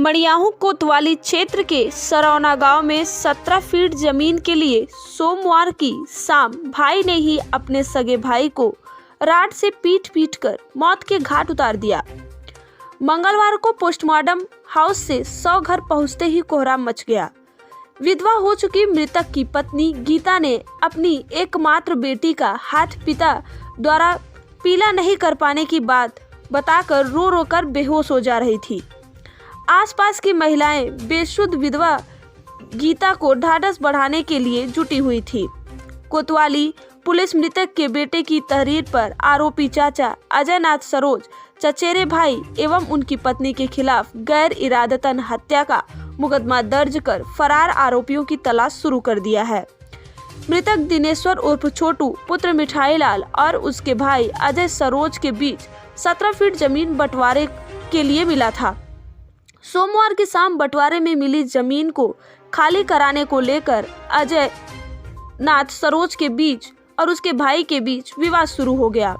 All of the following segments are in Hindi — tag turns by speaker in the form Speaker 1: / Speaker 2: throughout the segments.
Speaker 1: मड़ियाहू कोतवाली क्षेत्र के सरौना गांव में 17 फीट जमीन के लिए सोमवार की शाम भाई ने ही अपने सगे भाई को राड से पीट कर मौत के घाट उतार दिया। मंगलवार को पोस्टमार्टम हाउस से 100 घर पहुंचते ही कोहराम मच गया। विधवा हो चुकी मृतक की पत्नी गीता ने अपनी एकमात्र बेटी का हाथ पिता द्वारा पीला नहीं कर पाने की बात बताकर रो रो कर बेहोश हो जा रही थी। आसपास की महिलाएं बेसुध विधवा गीता को ढाढ़स बढ़ाने के लिए जुटी हुई थी। कोतवाली पुलिस मृतक के बेटे की तहरीर पर आरोपी चाचा अजय नाथ सरोज, चचेरे भाई एवं उनकी पत्नी के खिलाफ गैर इरादतन हत्या का मुकदमा दर्ज कर फरार आरोपियों की तलाश शुरू कर दिया है। मृतक दिनेश्वर उर्फ छोटू पुत्र मिठाई लाल और उसके भाई अजय सरोज के बीच 17 फीट जमीन बंटवारे के लिए मिला था। सोमवार की शाम बंटवारे में मिली जमीन को खाली कराने को लेकर अजय नाथ सरोज के बीच और उसके भाई के बीच विवाद शुरू हो गया।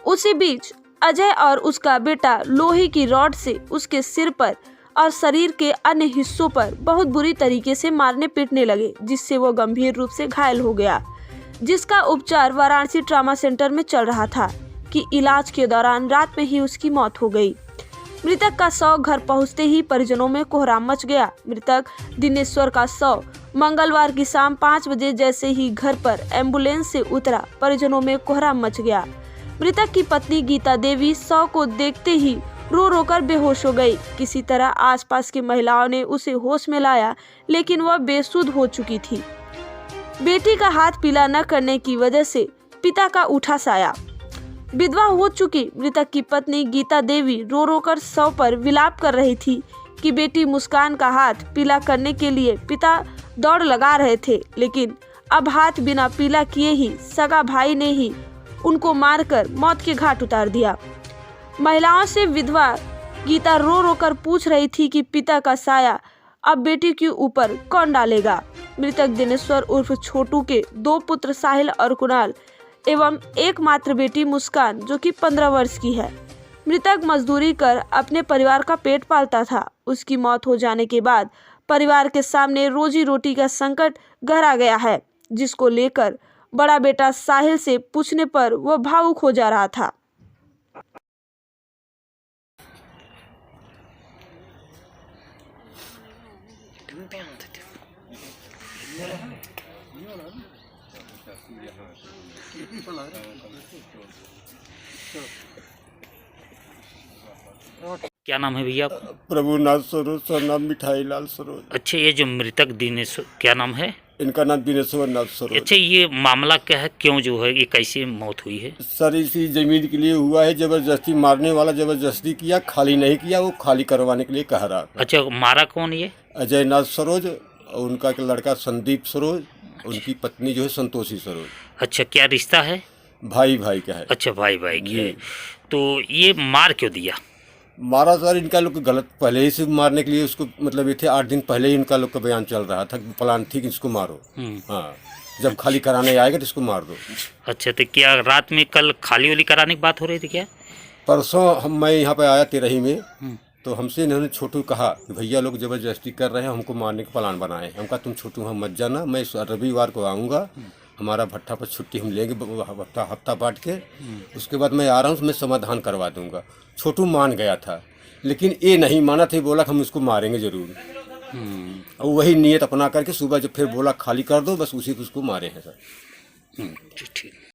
Speaker 1: उसी बीच अजय और उसका बेटा लोहे की रॉड से उसके सिर पर और शरीर के अन्य हिस्सों पर बहुत बुरी तरीके से मारने पीटने लगे, जिससे वो गंभीर रूप से घायल हो गया, जिसका उपचार वाराणसी ट्रामा सेंटर में चल रहा था कि इलाज के दौरान रात में ही उसकी मौत हो गई। मृतक का शव घर पहुंचते ही परिजनों में कोहराम मच गया। मृतक दिनेश्वर का शव मंगलवार की शाम 5 बजे जैसे ही घर पर एम्बुलेंस से उतरा, परिजनों में कोहराम मच गया। मृतक की पत्नी गीता देवी शव को देखते ही रो रो कर बेहोश हो गई। किसी तरह आसपास की महिलाओं ने उसे होश में लाया, लेकिन वह बेसुध हो चुकी थी। बेटी का हाथ पीला न करने की वजह से पिता का उठा साया। विधवा हो चुकी मृतक की पत्नी गीता देवी रो रो कर शव पर विलाप कर रही थी कि बेटी मुस्कान का हाथ पीला करने के लिए पिता दौड़ लगा रहे थे, लेकिन अब हाथ बिना पीला किए ही सगा भाई ने ही उनको मारकर मौत के घाट उतार दिया। महिलाओं से विधवा गीता रो रो कर पूछ रही थी कि पिता का साया अब बेटी के ऊपर कौन डालेगा। मृतक दिनेश्वर उर्फ छोटू के 2 पुत्र साहिल और कुणाल एवं एकमात्र बेटी मुस्कान, जो कि 15 वर्ष की है। मृतक मजदूरी कर अपने परिवार का पेट पालता था। उसकी मौत हो जाने के बाद परिवार के सामने रोजी रोटी का संकट गहरा गया है, जिसको लेकर बड़ा बेटा साहिल से पूछने पर वह भावुक हो जा रहा था।
Speaker 2: क्या नाम है भैया?
Speaker 3: प्रभुनाथ सरोज, सर नाम मिठाई लाल सरोज।
Speaker 2: अच्छा, ये जो मृतक दिनेश्वर, क्या नाम है
Speaker 3: इनका? नाम दिनेश्वर नाथ सरोज।
Speaker 2: अच्छा, ये मामला क्या है, क्यों जो है ये कैसे मौत हुई है?
Speaker 3: सर इसी जमीन के लिए हुआ है। जबरदस्ती मारने वाला जबरदस्ती किया, खाली नहीं किया, वो खाली करवाने के लिए कह रहा।
Speaker 2: अच्छा, मारा कौन ये?
Speaker 3: अजय नाथ सरोज और उनका लड़का संदीप सरोज, उनकी पत्नी जो है संतोषी सरोज।
Speaker 2: अच्छा, क्या रिश्ता है?
Speaker 3: भाई भाई का है।
Speaker 2: अच्छा, भाई भाई की है। तो ये मार क्यों दिया?
Speaker 3: मारा सर इनका लोग गलत पहले ही से मारने के लिए उसको मतलब ये थे 8 दिन पहले ही इनका लोग का बयान चल रहा था, प्लान थी कि इसको मारो। हाँ, जब खाली कराने आएगा तो इसको मार दो।
Speaker 2: अच्छा, तो क्या रात में कल खाली वाली कराने की बात हो रही थी क्या?
Speaker 3: परसों मैं यहाँ पे आया तेरही में, तो हमसे इन्होंने छोटू कहा कि भैया लोग ज़बरदस्ती कर रहे हैं, हमको मारने का प्लान बनाए। हम कहा तुम छोटू हम मत जाना, मैं रविवार को आऊँगा, हमारा भट्टा पर छुट्टी हम लेंगे हफ्ता बांट के, उसके बाद मैं आ रहा हूँ, मैं समाधान करवा दूँगा। छोटू मान गया था, लेकिन ये नहीं माना था, बोला कि हम इसको मारेंगे ज़रूर। और वही नियत अपना करके सुबह जब फिर बोला खाली कर दो, बस उसी को उसको मारे हैं सर।
Speaker 2: ठीक।